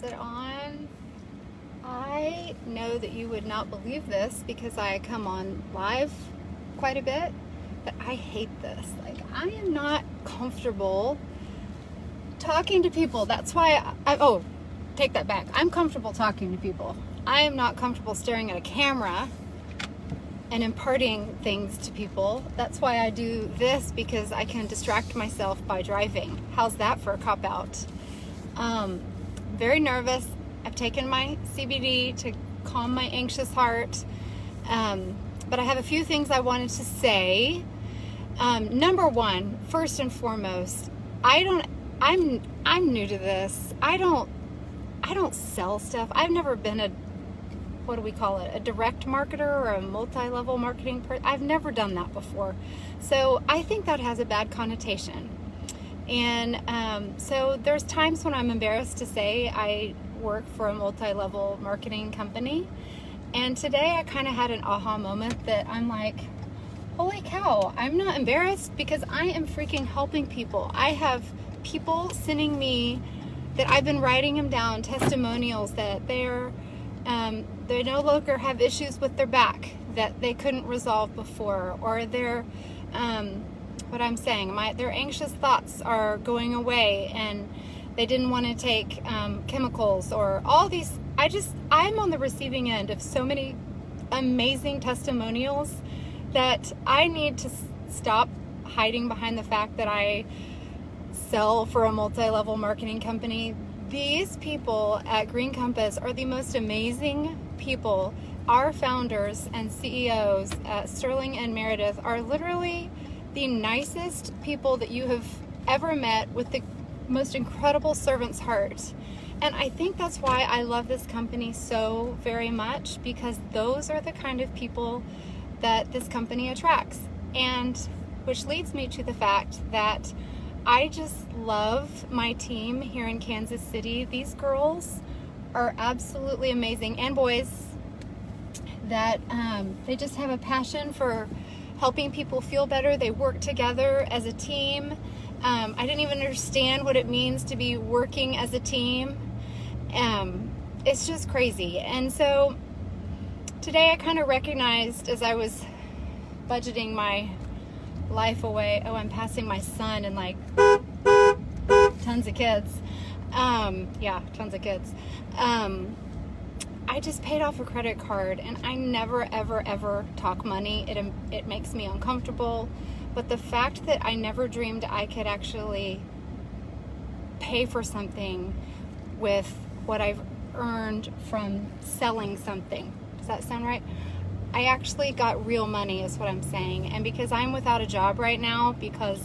it on? I know that you would not believe this because I come on live quite a bit, but I hate this. Like, I am not comfortable talking to people. That's why take that back. I'm comfortable talking to people. I am not comfortable staring at a camera and imparting things to people. That's why I do this, because I can distract myself by driving. How's that for a cop-out? Very nervous. I've taken my CBD to calm my anxious heart. But I have a few things I wanted to say. Number one, first and foremost, I'm new to this. I don't sell stuff. I've never been a direct marketer or a multi-level marketing person. I've never done that before. So I think that has a bad connotation. And so there's times when I'm embarrassed to say I work for a multi-level marketing company. And today I kind of had an aha moment that I'm like, holy cow, I'm not embarrassed because I am freaking helping people. I have people sending me that I've been writing them down, testimonials that they no longer have issues with their back that they couldn't resolve before, or their their anxious thoughts are going away and they didn't want to take chemicals, or all these. I'm on the receiving end of so many amazing testimonials that I need to stop hiding behind the fact that I sell for a multi-level marketing company. These people at Green Compass are the most amazing people. Our founders and CEOs, Sterling and Meredith, are literally the nicest people that you have ever met, with the most incredible servant's heart. And I think that's why I love this company so very much, because those are the kind of people that this company attracts. And which leads me to the fact that I just love my team here in Kansas City. These girls are absolutely amazing, and boys, that they just have a passion for helping people feel better. They work together as a team. I didn't even understand what it means to be working as a team. It's just crazy. And so today I kind of recognized, as I was budgeting my life away, I'm passing my son and like tons of kids. Tons of kids. I just paid off a credit card, and I never, ever, ever talk money. It makes me uncomfortable. But the fact that I never dreamed I could actually pay for something with what I've earned from selling something. Does that sound right? I actually got real money, is what I'm saying. And because I'm without a job right now, because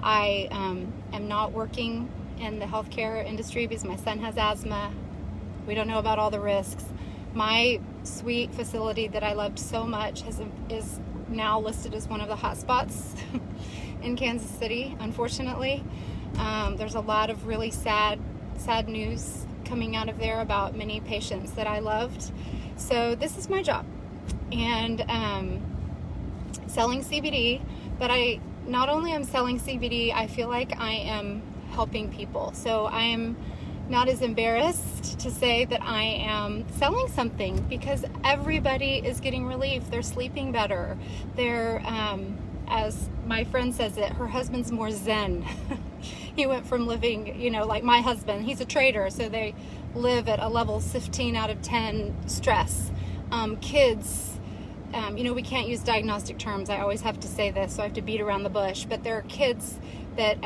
I am not working in the healthcare industry because my son has asthma, we don't know about all the risks. My sweet facility that I loved so much is now listed as one of the hot spots in Kansas City, unfortunately. There's a lot of really sad news coming out of there about many patients that I loved. So this is my job, and selling CBD. But I not only am selling CBD, I feel like I am helping people. So I am not as embarrassed to say that I am selling something, because everybody is getting relief. They're sleeping better. They're, as my friend says it, her husband's more zen. He went from living, like my husband, he's a trader, so they live at a level 15 out of 10 stress. Kids, we can't use diagnostic terms. I always have to say this, so I have to beat around the bush. But there are kids that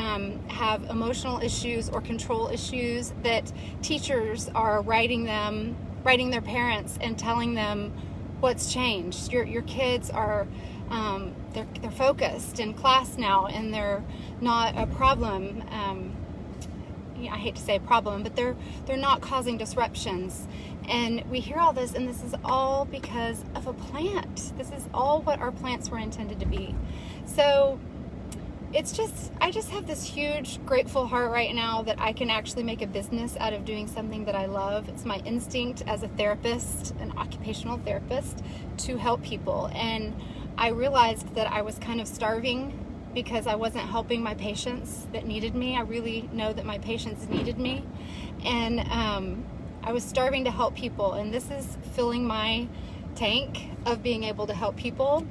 have emotional issues or control issues that teachers are writing their parents and telling them what's changed. Your kids are they're focused in class now, and they're not a problem. I hate to say problem, but they're not causing disruptions. And we hear all this, and this is all because of a plant. This is all what our plants were intended to be. So I just have this huge, grateful heart right now that I can actually make a business out of doing something that I love. It's my instinct as a therapist, an occupational therapist, to help people. And I realized that I was kind of starving because I wasn't helping my patients that needed me. I really know that my patients needed me. And I was starving to help people, and this is filling my tank of being able to help people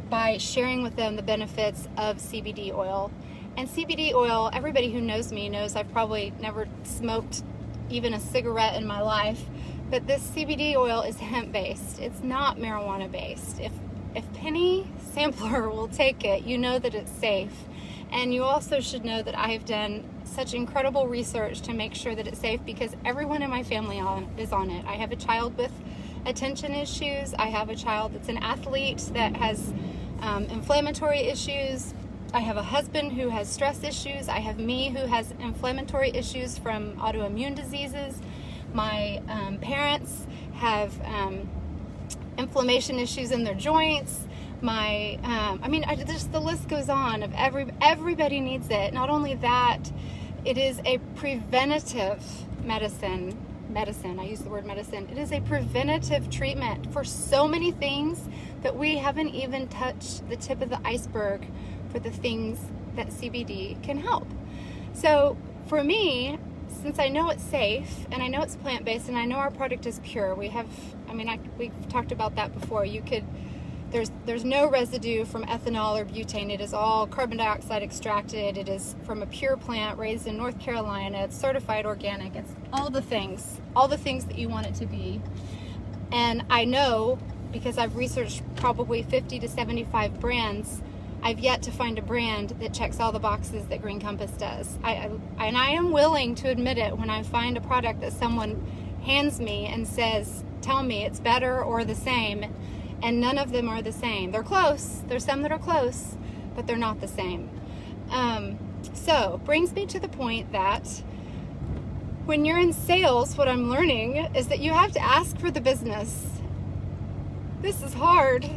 by sharing with them the benefits of CBD oil. And CBD oil, everybody who knows me knows I've probably never smoked even a cigarette in my life, but this CBD oil is hemp-based. It's not marijuana-based. If Penny Sampler will take it, you know that it's safe. And you also should know that I have done such incredible research to make sure that it's safe, because everyone in my family is on it. I have a child with attention issues. I have a child that's an athlete that has inflammatory issues. I have a husband who has stress issues. I have me who has inflammatory issues from autoimmune diseases. My parents have inflammation issues in their joints. Just the list goes on of everybody needs it. Not only that, it is a preventative medicine. I use the word medicine. It is a preventative treatment for so many things that we haven't even touched the tip of the iceberg for the things that CBD can help. So for me, since I know it's safe and I know it's plant-based and I know our product is pure, we've talked about that before. There's no residue from ethanol or butane. It is all carbon dioxide extracted. It is from a pure plant raised in North Carolina. It's certified organic. It's all the things that you want it to be. And I know, because I've researched probably 50 to 75 brands, I've yet to find a brand that checks all the boxes that Green Compass does. I am willing to admit it when I find a product that someone hands me and says, tell me it's better or the same, and none of them are the same. They're close. There's some that are close, but they're not the same. So brings me to the point that when you're in sales, what I'm learning is that you have to ask for the business. This is hard.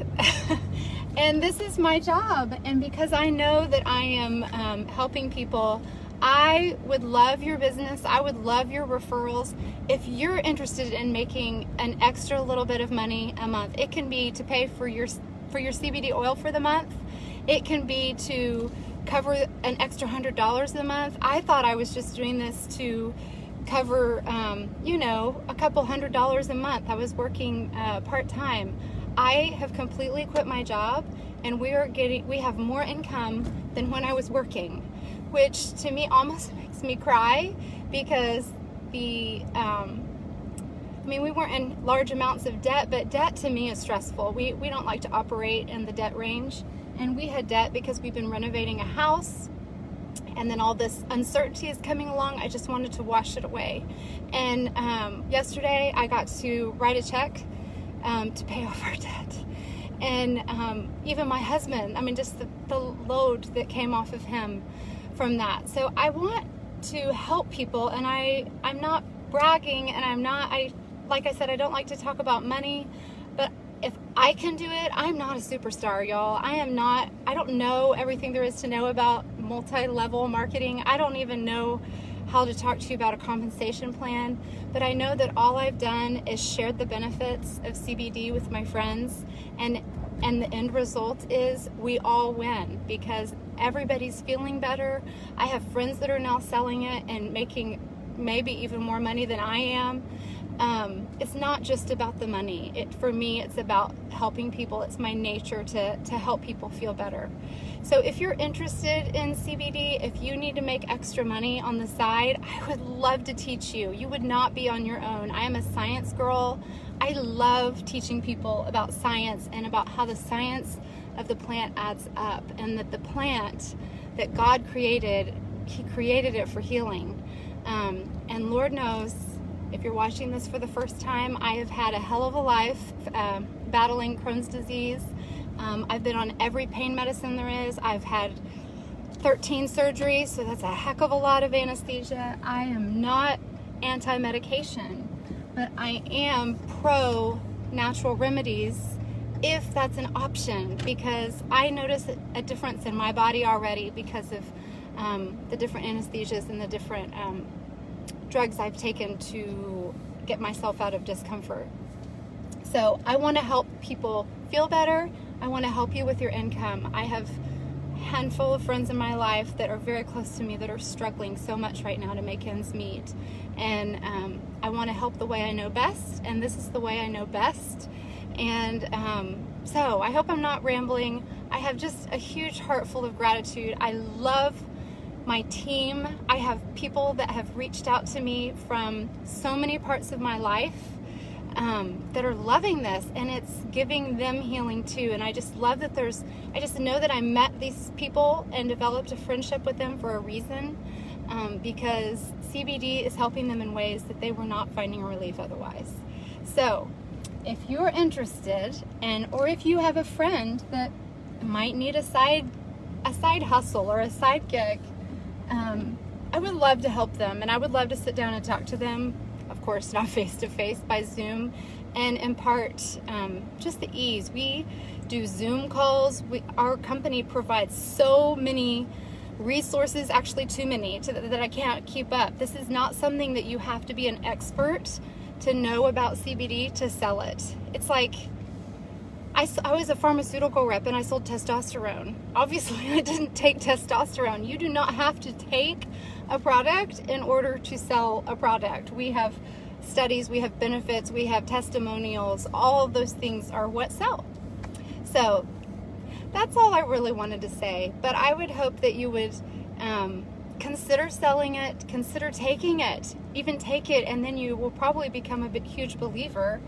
And this is my job. And because I know that I am helping people, I would love your business. I would love your referrals. If you're interested in making an extra little bit of money a month, it can be to pay for your CBD oil for the month. It can be to cover an extra $100 a month. I thought I was just doing this to cover, a couple $100 a month. I was working part-time. I have completely quit my job, and we have more income than when I was working, which to me almost makes me cry, because we weren't in large amounts of debt, but debt to me is stressful. We don't like to operate in the debt range, and we had debt because we've been renovating a house, and then all this uncertainty is coming along. I just wanted to wash it away. And yesterday I got to write a check to pay off our debt. And even my husband, just the load that came off of him from that. So I want to help people, and I'm not bragging, and like I said, I don't like to talk about money, but if I can do it, I'm not a superstar, y'all. I don't know everything there is to know about multi-level marketing. I don't even know how to talk to you about a compensation plan, but I know that all I've done is shared the benefits of CBD with my friends, and the end result is we all win, because everybody's feeling better. I have friends that are now selling it and making maybe even more money than I am. It's not just about the money. For me, it's about helping people. It's my nature to help people feel better. So if you're interested in CBD, if you need to make extra money on the side, I would love to teach you. You would not be on your own. I am a science girl. I love teaching people about science and about how the science of the plant adds up, and that the plant that God created, He created it for healing. And Lord knows, if you're watching this for the first time, I have had a hell of a life battling Crohn's disease. I've been on every pain medicine there is. I've had 13 surgeries, so that's a heck of a lot of anesthesia. I am not anti-medication, but I am pro natural remedies if that's an option, because I notice a difference in my body already because of the different anesthesias and the different drugs I've taken to get myself out of discomfort. So I want to help people feel better. I want to help you with your income. I have handful of friends in my life that are very close to me that are struggling so much right now to make ends meet. And I want to help the way I know best, and this is the way I know best. And so I hope I'm not rambling. I have just a huge heart full of gratitude. I love my team. I have people that have reached out to me from so many parts of my life that are loving this, and it's giving them healing too. And I just love that I just know that I met these people and developed a friendship with them for a reason, because CBD is helping them in ways that they were not finding relief otherwise. So if you're interested, or if you have a friend that might need a side hustle or a side gig, I would love to help them, and I would love to sit down and talk to them, of course not face to face, by Zoom, and impart just the ease. We do Zoom calls. Our company provides so many resources, actually too many, that I can't keep up. This is not something that you have to be an expert to know about CBD to sell it. It's like, I was a pharmaceutical rep and I sold testosterone. Obviously, I didn't take testosterone. You do not have to take a product in order to sell a product. We have studies, we have benefits, we have testimonials. All of those things are what sell. So that's all I really wanted to say. But I would hope that you would consider selling it, consider taking it, even take it, and then you will probably become a huge believer.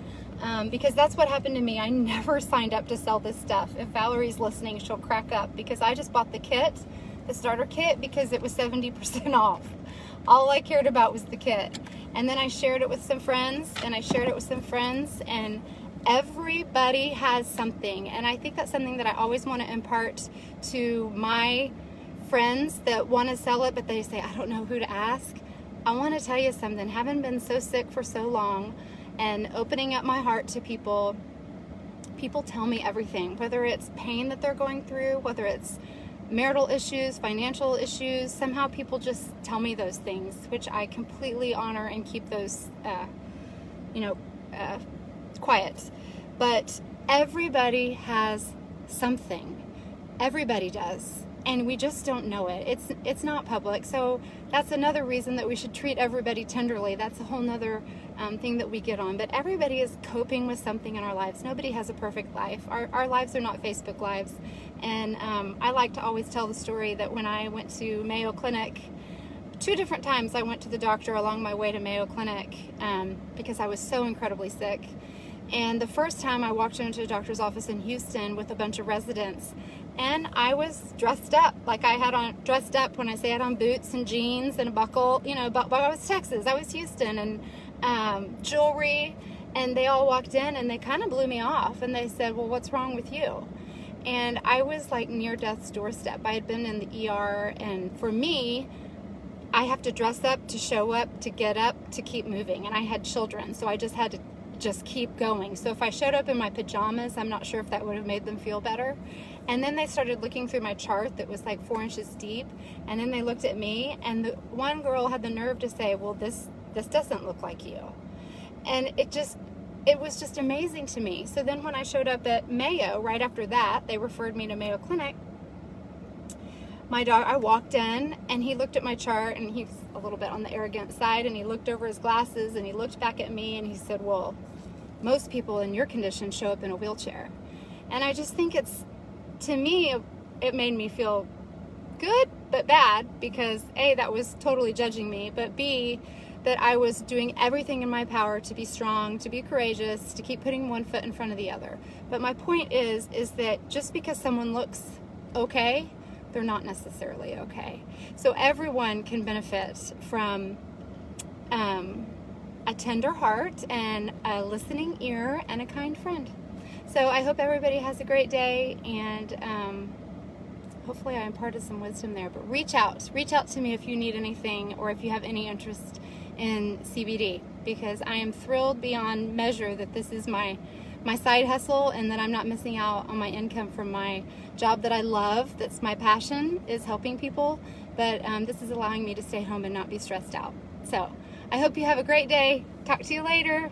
Because that's what happened to me. I never signed up to sell this stuff. If Valerie's listening, she'll crack up, because I just bought the kit, the starter kit, because it was 70% off. All I cared about was the kit. And then I shared it with some friends, and everybody has something. And I think that's something that I always want to impart to my friends that want to sell it, but they say, I don't know who to ask. I want to tell you something. Having been so sick for so long, and opening up my heart to people tell me everything, whether it's pain that they're going through, whether it's marital issues, financial issues. Somehow people just tell me those things, which I completely honor and keep those, quiet. But everybody has something. Everybody does. And we just don't know it. It's not public. So that's another reason that we should treat everybody tenderly. That's a whole nother thing that we get on. But everybody is coping with something in our lives. Nobody has a perfect life. Our lives are not Facebook lives. And I like to always tell the story that when I went to Mayo Clinic, 2 different times I went to the doctor along my way to Mayo Clinic because I was so incredibly sick. And the first time I walked into a doctor's office in Houston with a bunch of residents, and I was dressed up. Like I had on, dressed up when I say I had on boots and jeans and a buckle, but I was Texas, I was Houston, and jewelry, and they all walked in and they kind of blew me off, and they said, well, what's wrong with you? And I was like near death's doorstep. I had been in the ER, and for me, I have to dress up, to show up, to get up, to keep moving, and I had children, so I just had to just keep going. So if I showed up in my pajamas, I'm not sure if that would have made them feel better. And then they started looking through my chart that was like 4 inches deep, and then they looked at me, and the one girl had the nerve to say, well, this doesn't look like you. And it was just amazing to me. So then when I showed up at Mayo, right after that, they referred me to Mayo Clinic. I walked in, and he looked at my chart, and he was a little bit on the arrogant side, and he looked over his glasses, and he looked back at me, and he said, well, most people in your condition show up in a wheelchair. And I just think to me, it made me feel good, but bad, because A, that was totally judging me, but B, that I was doing everything in my power to be strong, to be courageous, to keep putting one foot in front of the other. But my point is that just because someone looks okay, they're not necessarily okay. So everyone can benefit from a tender heart and a listening ear and a kind friend. So I hope everybody has a great day, and hopefully I imparted some wisdom there. But reach out to me if you need anything, or if you have any interest in CBD, because I am thrilled beyond measure that this is my side hustle, and that I'm not missing out on my income from my job that I love. That's my passion, is helping people. But this is allowing me to stay home and not be stressed out. So I hope you have a great day. Talk to you later.